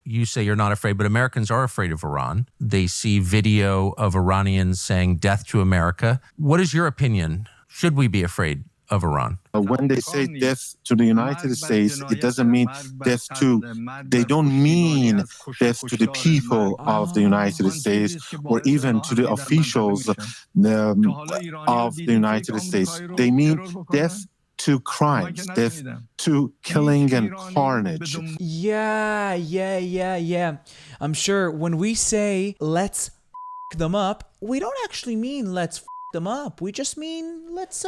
you say you're not afraid, but Americans are afraid of Iran. They see video of Iranians saying death to America. What is your opinion? Should we be afraid of Iran? When they say death to the United States, it doesn't mean death to, they don't mean death to the people of the United States or even to the officials of the United States. They mean death to crimes, death to killing and carnage. Yeah. I'm sure when we say let's f them up, we don't actually mean let's f them up. We just mean let's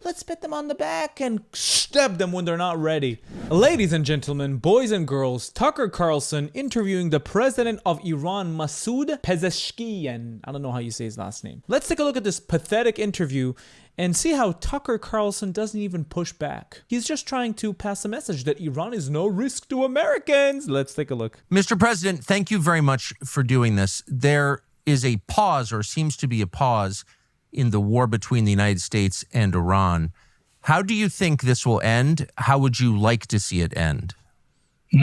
let's pat them on the back and stab them when they're not ready. Ladies and gentlemen, boys and girls, Tucker Carlson interviewing the president of Iran, Masoud Pezeshkian. I don't know how you say his last name. Let's take a look at this pathetic interview and see how Tucker Carlson doesn't even push back. He's just trying to pass a message that Iran is no risk to Americans. Let's take a look. Mr. President, thank you very much for doing this. There is a pause, or seems to be a pause, in the war between the United States and Iran. How do you think this will end? How would you like to see it end? We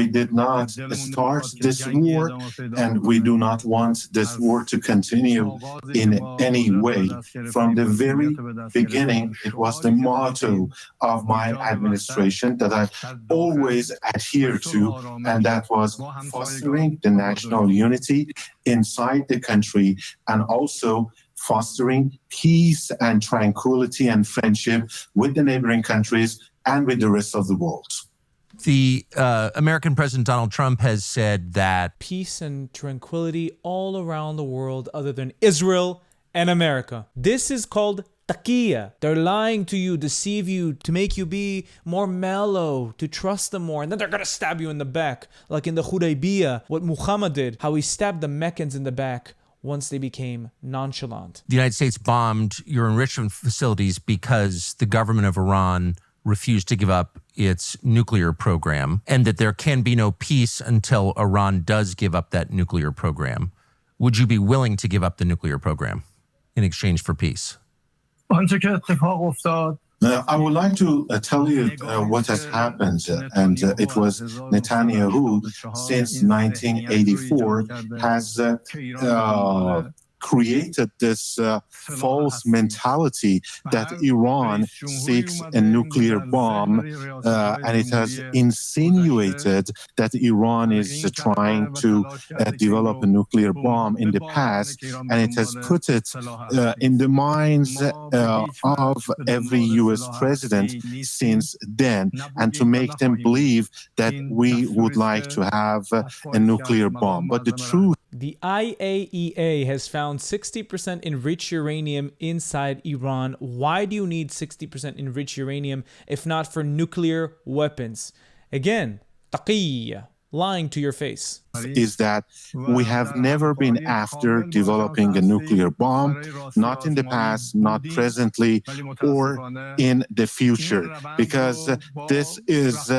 did not start this war, and we do not want this war to continue in any way. From the very beginning, it was the motto of my administration that I always adhere to, and that was fostering the national unity inside the country and also fostering peace and tranquility and friendship with the neighboring countries and with the rest of the world. The American President Donald Trump has said that peace and tranquility all around the world other than Israel and America. This is called taqiyya. They're lying to you, deceive you, to make you be more mellow, to trust them more, and then they're gonna stab you in the back, like in the Hudaybiyah, what Muhammad did, how he stabbed the Meccans in the back once they became nonchalant. the United States bombed your enrichment facilities because the government of Iran refused to give up its nuclear program, and that there can be no peace until Iran does give up that nuclear program. Would you be willing to give up the nuclear program in exchange for peace? I would like to tell you what has happened, and it was Netanyahu since 1984 has created this false mentality that Iran seeks a nuclear bomb, and it has insinuated that Iran is trying to develop a nuclear bomb in the past, and it has put it in the minds of every U.S. president since then, and to make them believe that we would like to have a nuclear bomb. But the truth, the IAEA has found 60% enriched uranium inside Iran. Why do you need 60% enriched uranium if not for nuclear weapons? Again, taqiyya, lying to your face. Is that we have never been after developing a nuclear bomb, not in the past, not presently, or in the future, because this is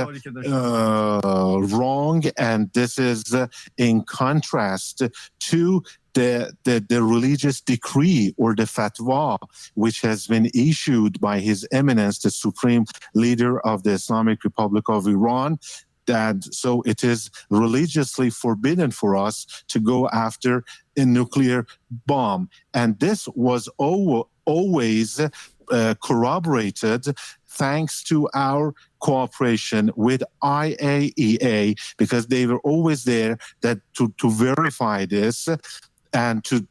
wrong, and this is in contrast to the religious decree or the fatwa which has been issued by His Eminence, the Supreme Leader of the Islamic Republic of Iran, that so it is religiously forbidden for us to go after a nuclear bomb. And this was always corroborated thanks to our cooperation with IAEA, because they were always there that to verify this and to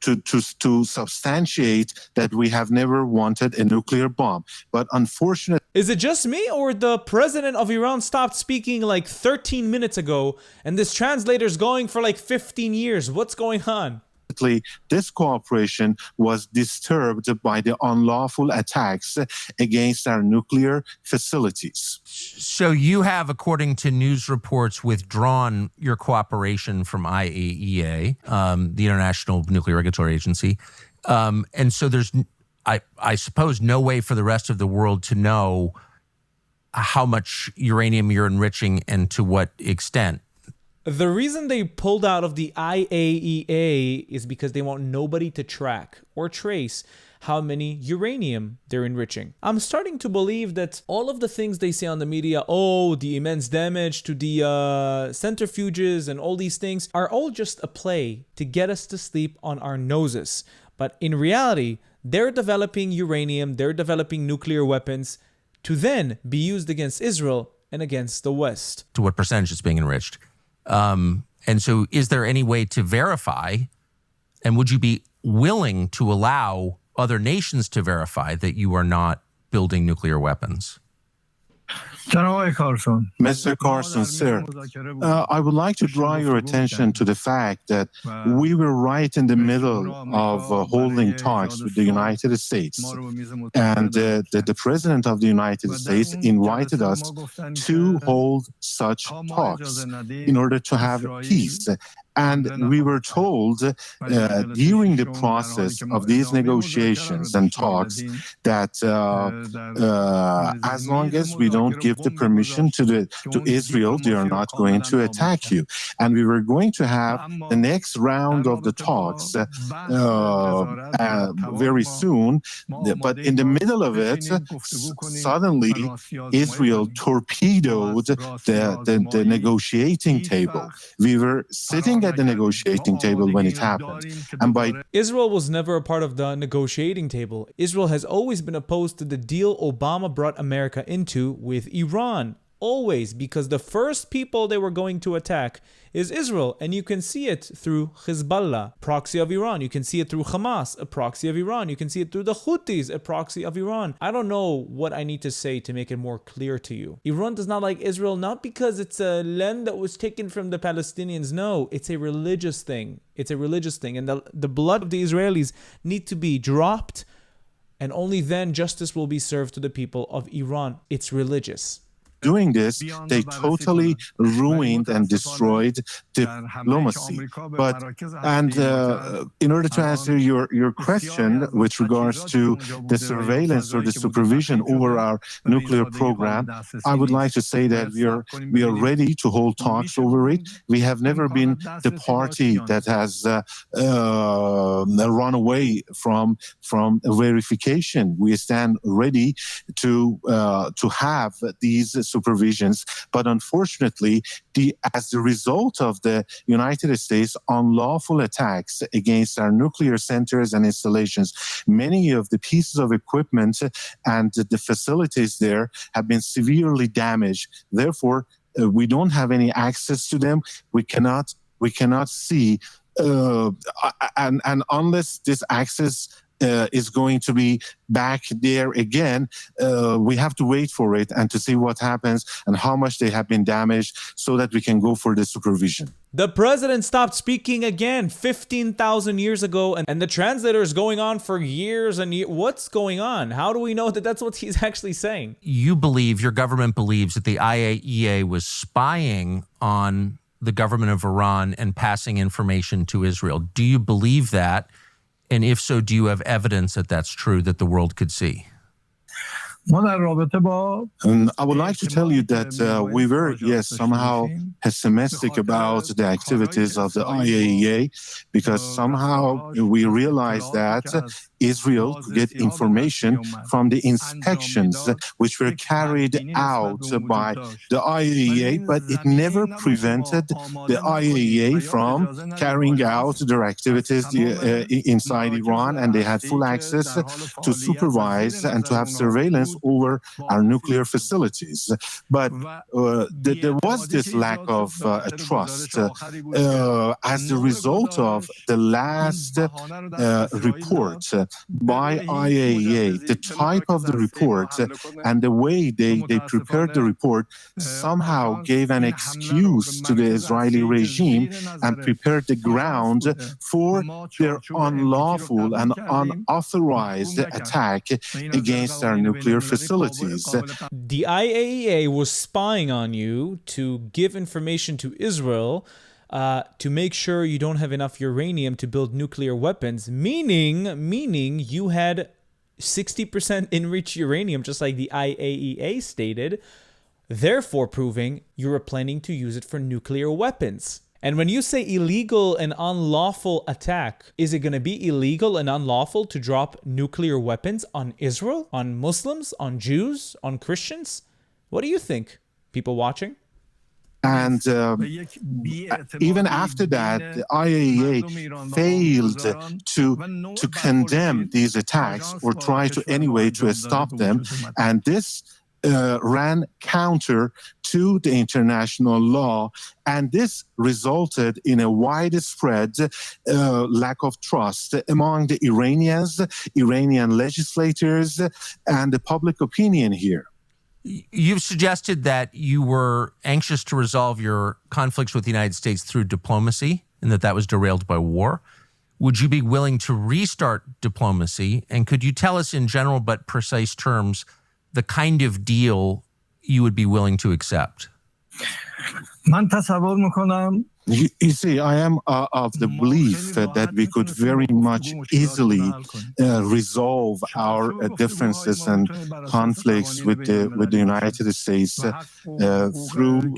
substantiate that we have never wanted a nuclear bomb. But unfortunately, is it just me, or the president of Iran stopped speaking like 13 minutes ago and this translator's going for like 15 years? What's going on? This cooperation was disturbed by the unlawful attacks against our nuclear facilities. So you have, according to news reports, withdrawn your cooperation from IAEA, the International Nuclear Regulatory Agency. And so there's, I suppose, no way for the rest of the world to know how much uranium you're enriching and to what extent. The reason they pulled out of the IAEA is because they want nobody to track or trace how many uranium they're enriching. I'm starting to believe that all of the things they say on the media, oh, the immense damage to the centrifuges and all these things, are all just a play to get us to sleep on our noses. But in reality, they're developing uranium, they're developing nuclear weapons to then be used against Israel and against the West. To what percentage it's being enriched. And so is there any way to verify, and would you be willing to allow other nations to verify that you are not building nuclear weapons? Mr. Carlson, sir, I would like to draw your attention to the fact that we were right in the middle of holding talks with the United States. And the President of the United States invited us to hold such talks in order to have peace. And we were told during the process of these negotiations and talks that as long as we don't give the permission to Israel, they are not going to attack you. And we were going to have the next round of the talks very soon. But in the middle of it, suddenly Israel torpedoed the negotiating table. We were sitting at the negotiating table when it happened. And Israel was never a part of the negotiating table. Israel has always been opposed to the deal Obama brought America into with Iran. Always, because the first people they were going to attack is Israel, and you can see it through Hezbollah, proxy of Iran. You can see it through Hamas, a proxy of Iran. You can see it through the Houthis, a proxy of Iran. I don't know what I need to say to make it more clear to you. Iran does not like Israel, not because it's a land that was taken from the Palestinians. No, it's a religious thing. It's a religious thing, and the blood of the Israelis need to be dropped, and only then justice will be served to the people of Iran. It's religious. Doing this, they totally ruined and destroyed diplomacy. In order to answer your question with regards to the surveillance or the supervision over our nuclear program, I would like to say that we are ready to hold talks over it. We have never been the party that has run away from verification. We stand ready to have these supervisions, but unfortunately, as a result of the United States unlawful attacks against our nuclear centers and installations, many of the pieces of equipment and the facilities there have been severely damaged. Therefore, we don't have any access to them. We cannot see, and unless this access is going to be back there again, we have to wait for it and to see what happens and how much they have been damaged so that we can go for the supervision. The president stopped speaking again 15,000 years ago, and the translator is going on for years and years. What's going on? How do we know that that's what he's actually saying? Your government believes that the IAEA was spying on the government of Iran and passing information to Israel. Do you believe that? And if so, do you have evidence that that's true that the world could see? I would like to tell you that we were, yes, somehow pessimistic about the activities of the IAEA, because somehow we realized that Israel could get information from the inspections which were carried out by the IAEA, but it never prevented the IAEA from carrying out their activities inside Iran, and they had full access to supervise and to have surveillance over our nuclear facilities. But there was this lack of trust as the result of the last report by IAEA. The type of the report and the way they prepared the report somehow gave an excuse to the Israeli regime and prepared the ground for their unlawful and unauthorized attack against our nuclear facilities. The IAEA was spying on you to give information to Israel to make sure you don't have enough uranium to build nuclear weapons, meaning you had 60% enriched uranium, just like the IAEA stated, therefore proving you were planning to use it for nuclear weapons. And when you say illegal and unlawful attack, is it going to be illegal and unlawful to drop nuclear weapons on Israel, on Muslims, on Jews, on Christians? What do you think, people watching? And even after that, the IAEA failed to condemn these attacks or try to any way to stop them. And this ran counter to the international law, and this resulted in a widespread lack of trust among the Iranians, Iranian legislators, and the public opinion here. You've suggested that you were anxious to resolve your conflicts with the United States through diplomacy and that was derailed by war. Would you be willing to restart diplomacy? And could you tell us in general but precise terms the kind of deal you would be willing to accept? You see, I am of the belief that we could very much easily resolve our differences and conflicts with the United States through.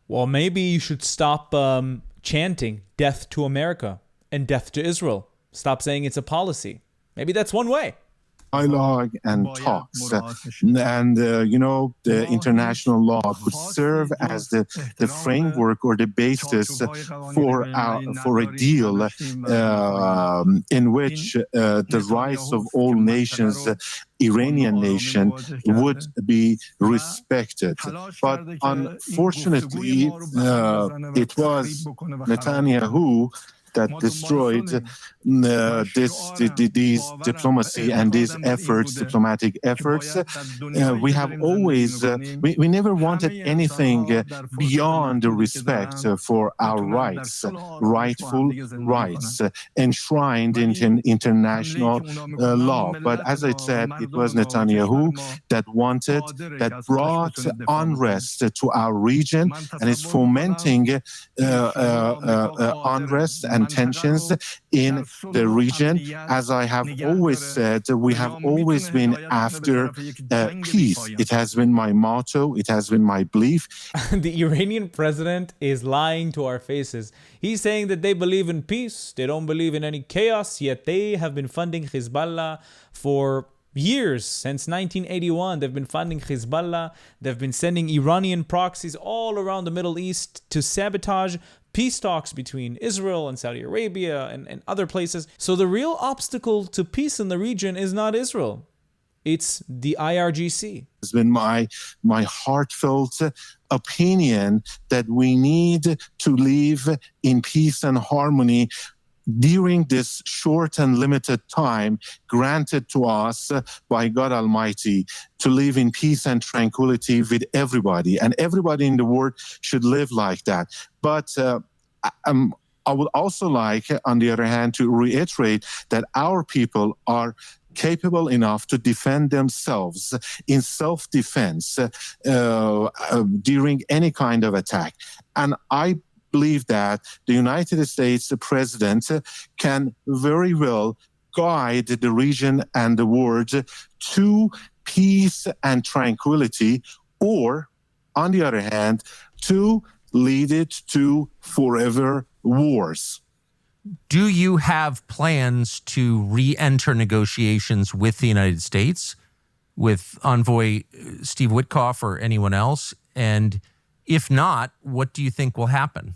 Well, maybe you should stop chanting "Death to America" and "Death to Israel." Stop saying it's a policy. Maybe that's one way. Dialogue and talks, and the international law could serve as the framework or the basis for a deal in which the rights of all nations, Iranian nation, would be respected. But unfortunately, it was Netanyahu that destroyed these diplomacy and these efforts, diplomatic efforts. We have always, we never wanted anything beyond the respect for our rights, rightful rights, enshrined in international law. But as I said, it was Netanyahu that brought unrest to our region and is fomenting unrest and tensions in the region. As I have always said, we have always been after peace. It has been my motto. It has been my belief. The Iranian president is lying to our faces. He's saying that they believe in peace. They don't believe in any chaos, yet they have been funding Hezbollah for years. Since 1981, they've been funding Hezbollah. They've been sending Iranian proxies all around the Middle East to sabotage peace talks between Israel and Saudi Arabia and other places. So the real obstacle to peace in the region is not Israel. It's the IRGC. It's been my heartfelt opinion that we need to live in peace and harmony during this short and limited time granted to us by God Almighty, to live in peace and tranquility with everybody. And everybody in the world should live like that. But I would also like, on the other hand, to reiterate that our people are capable enough to defend themselves in self-defense during any kind of attack. And I believe that the United States president can very well guide the region and the world to peace and tranquility, or, on the other hand, to lead it to forever wars. Do you have plans to re-enter negotiations with the United States, with Envoy Steve Witkoff or anyone else? And if not, what do you think will happen?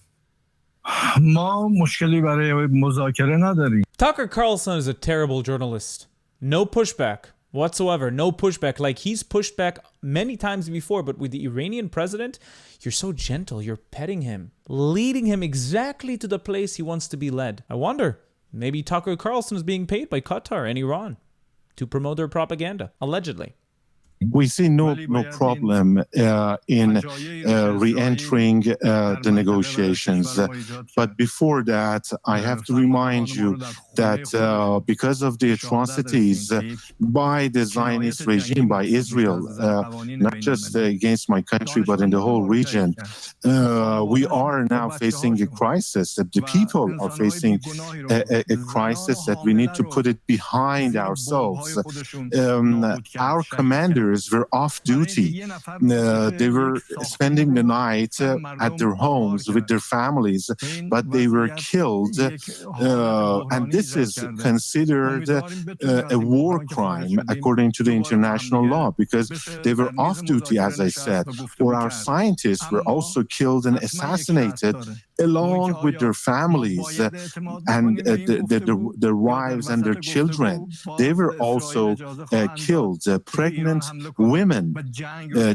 Tucker Carlson is a terrible journalist. No pushback whatsoever. No pushback. Like, he's pushed back many times before, but with the Iranian president, you're so gentle. You're petting him, leading him exactly to the place he wants to be led. I wonder, maybe Tucker Carlson is being paid by Qatar and Iran to promote their propaganda, allegedly. We see no problem in re-entering the negotiations. But before that, I have to remind you that because of the atrocities by the Zionist regime, by Israel, not just against my country, but in the whole region, we are now facing a crisis. The people are facing a crisis that we need to put it behind ourselves. Our commanders soldiers were off duty. They were spending the night at their homes with their families, but they were killed. And this is considered a war crime according to the international law, because they were off duty, as I said. Or our scientists were also killed and assassinated along with their families and their wives and their children. They were also killed. Pregnant women,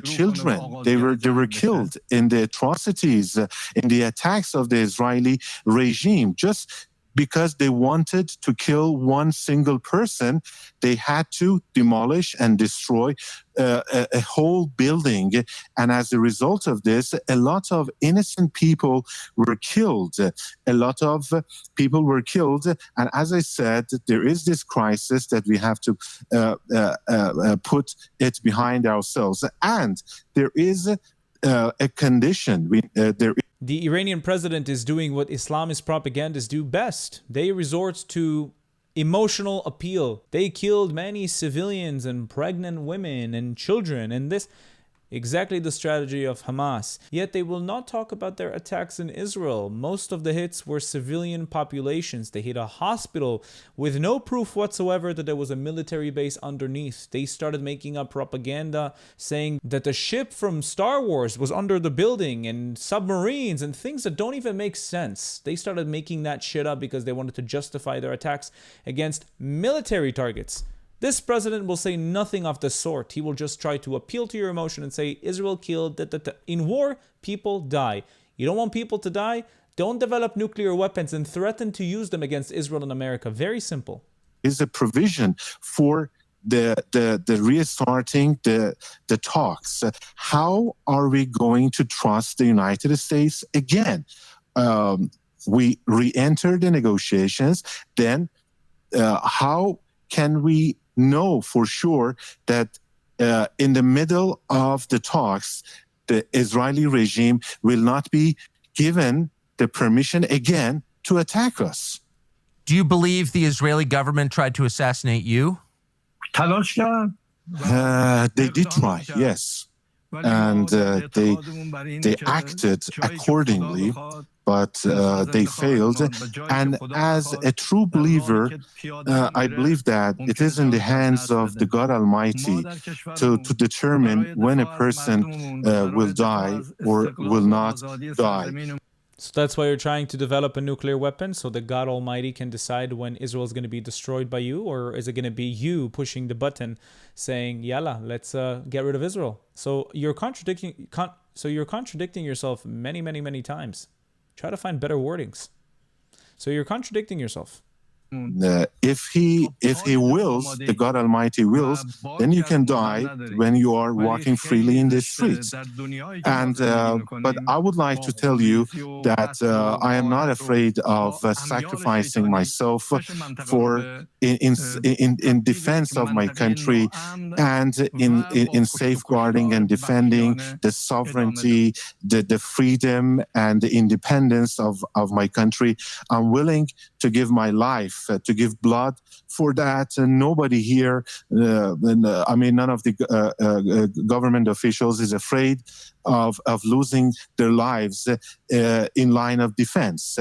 children, they were killed in the atrocities, in the attacks of the Israeli regime. Just because they wanted to kill one single person, they had to demolish and destroy a whole building. And as a result of this, a lot of innocent people were killed. A lot of people were killed. And as I said, there is this crisis that we have to put it behind ourselves. And there is a condition. The Iranian president is doing what Islamist propagandists do best. They resort to emotional appeal. They killed many civilians and pregnant women and children, and this exactly the strategy of Hamas. Yet they will not talk about their attacks in Israel. Most of the hits were civilian populations. They hit a hospital with no proof whatsoever that there was a military base underneath. They started making up propaganda saying that the ship from Star Wars was under the building, and submarines and things that don't even make sense. They started making that shit up because they wanted to justify their attacks against military targets. This president will say nothing of the sort. He will just try to appeal to your emotion and say, Israel killed, In war, people die. You don't want people to die? Don't develop nuclear weapons and threaten to use them against Israel and America. Very simple. Is a provision for the restarting the talks. How are we going to trust the United States again? We re-enter the negotiations. Then how can we know for sure that in the middle of the talks, the Israeli regime will not be given the permission again to attack us? Do you believe the Israeli government tried to assassinate you? They did try, yes. And they acted accordingly, but they failed. And as a true believer, I believe that it is in the hands of the God Almighty to determine when a person will die or will not die. So that's why you're trying to develop a nuclear weapon, so that God Almighty can decide when Israel is going to be destroyed by you? Or is it going to be you pushing the button saying, yalla, let's get rid of Israel? So you're contradicting yourself many, many, many times. Try to find better wordings. So you're contradicting yourself. If he wills, the God Almighty wills, then you can die when you are walking freely in the streets. And but I would like to tell you that I am not afraid of sacrificing myself for in defense of my country, and in safeguarding and defending the sovereignty, the freedom and the independence of my country. I'm willing to give my life, to give blood for that. And nobody here, I mean, none of the government officials is afraid of losing their lives in line of defense.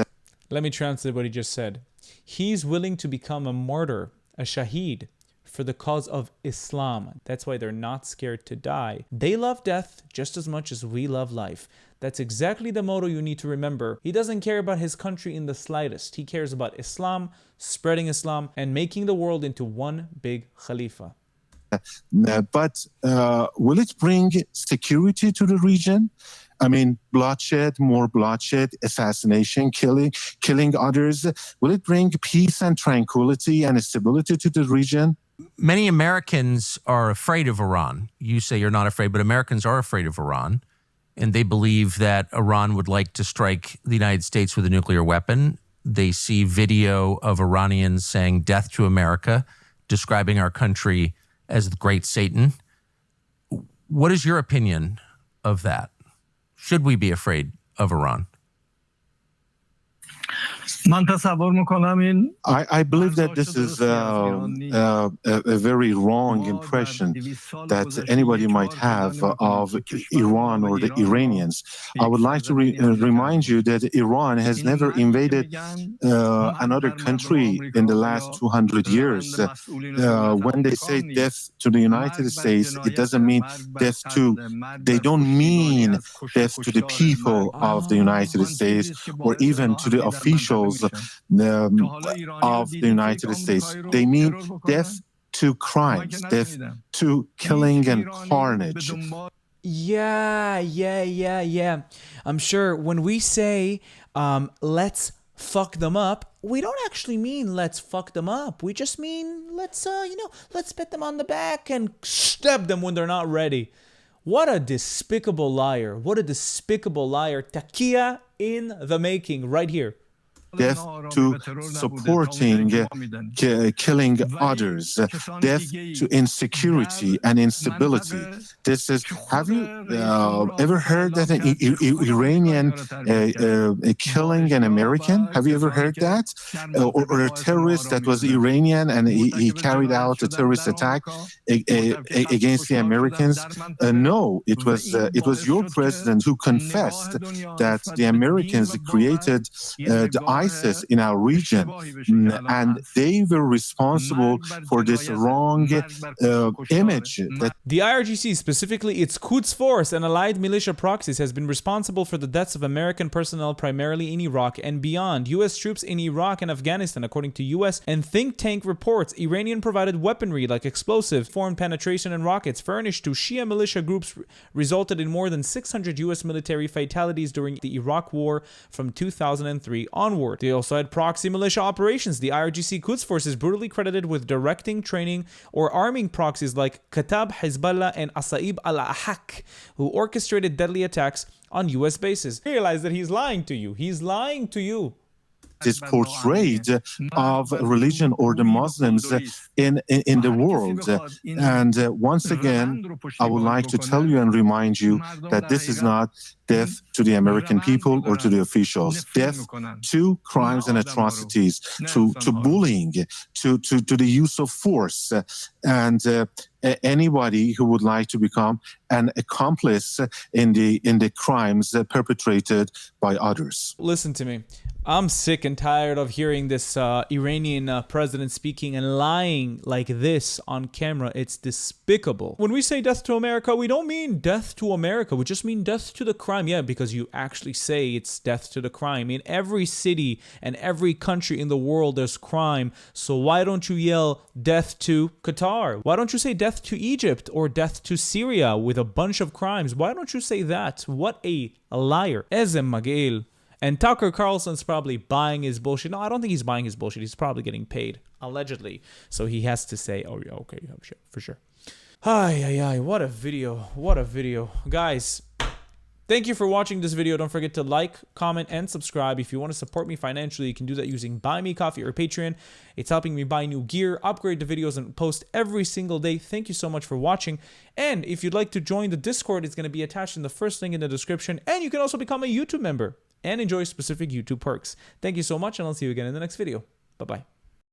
Let me translate what he just said. He's willing to become a martyr, a shaheed, for the cause of Islam. That's why they're not scared to die. They love death just as much as we love life. That's exactly the motto you need to remember. He doesn't care about his country in the slightest. He cares about Islam, spreading Islam, and making the world into one big Khalifa. But will it bring security to the region? I mean, bloodshed, more bloodshed, assassination, killing others. Will it bring peace and tranquility and stability to the region? Many Americans are afraid of Iran. You say you're not afraid, but Americans are afraid of Iran. And they believe that Iran would like to strike the United States with a nuclear weapon. They see video of Iranians saying death to America, describing our country as the great Satan. What is your opinion of that? Should we be afraid of Iran? من تصور میکنم این I believe that this is a very wrong impression that anybody might have of Iran or the Iranians. I would like to remind you that Iran has never invaded another country in the last 200 years. When they say death to the United States, it doesn't mean death to, they don't mean death to the people of the United States or even to the officials of the United States. They mean death to crimes, death to killing and carnage. Yeah. I'm sure when we say, let's fuck them up, we don't actually mean let's fuck them up. We just mean let's pat them on the back and stab them when they're not ready. What a despicable liar. What a despicable liar. Takia in the making right here. Death to supporting killing others, death to insecurity and instability. This is, have you ever heard that an Iranian killing an American? Have you ever heard that? Or a terrorist that was Iranian and he carried out a terrorist attack against the Americans? No, it was your president who confessed that the Americans created the ISIS in our region, and they were responsible for this wrong image. That the IRGC, specifically its Quds Force and allied militia proxies, has been responsible for the deaths of American personnel primarily in Iraq and beyond. U.S. troops in Iraq and Afghanistan, according to U.S. and think tank reports, Iranian-provided weaponry like explosive, foreign penetration and rockets furnished to Shia militia groups resulted in more than 600 U.S. military fatalities during the Iraq War from 2003 onward. They also had proxy militia operations. The IRGC Quds Force is brutally credited with directing, training, or arming proxies like Katab, Hezbollah, and Asaib al-Ahak, who orchestrated deadly attacks on U.S. bases. Realize that he's lying to you. He's lying to you. This portrayed of religion or the Muslims in the world. And once again, I would like to tell you and remind you that this is not death to the American people or to the officials. Death to crimes and atrocities, to bullying, to the use of force, and anybody who would like to become an accomplice in the crimes perpetrated by others. Listen to me. I'm sick and tired of hearing this Iranian president speaking and lying like this on camera. It's despicable. When we say death to America, we don't mean death to America. We just mean death to the crime. Yeah, because you actually say it's death to the crime. In every city and every country in the world, there's crime. So why don't you yell death to Qatar? Why don't you say death to Egypt or death to Syria with a bunch of crimes? Why don't you say that? What a liar. Ezem Magil. And Tucker Carlson's probably buying his bullshit. No, I don't think he's buying his bullshit. He's probably getting paid, allegedly. So he has to say, oh, yeah, okay, for sure. Ay, what a video. What a video. Guys, thank you for watching this video. Don't forget to like, comment, and subscribe. If you want to support me financially, you can do that using Buy Me Coffee or Patreon. It's helping me buy new gear, upgrade the videos, and post every single day. Thank you so much for watching. And if you'd like to join the Discord, it's going to be attached in the first link in the description. And you can also become a YouTube member and enjoy specific YouTube perks. Thank you so much, and I'll see you again in the next video. Bye-bye.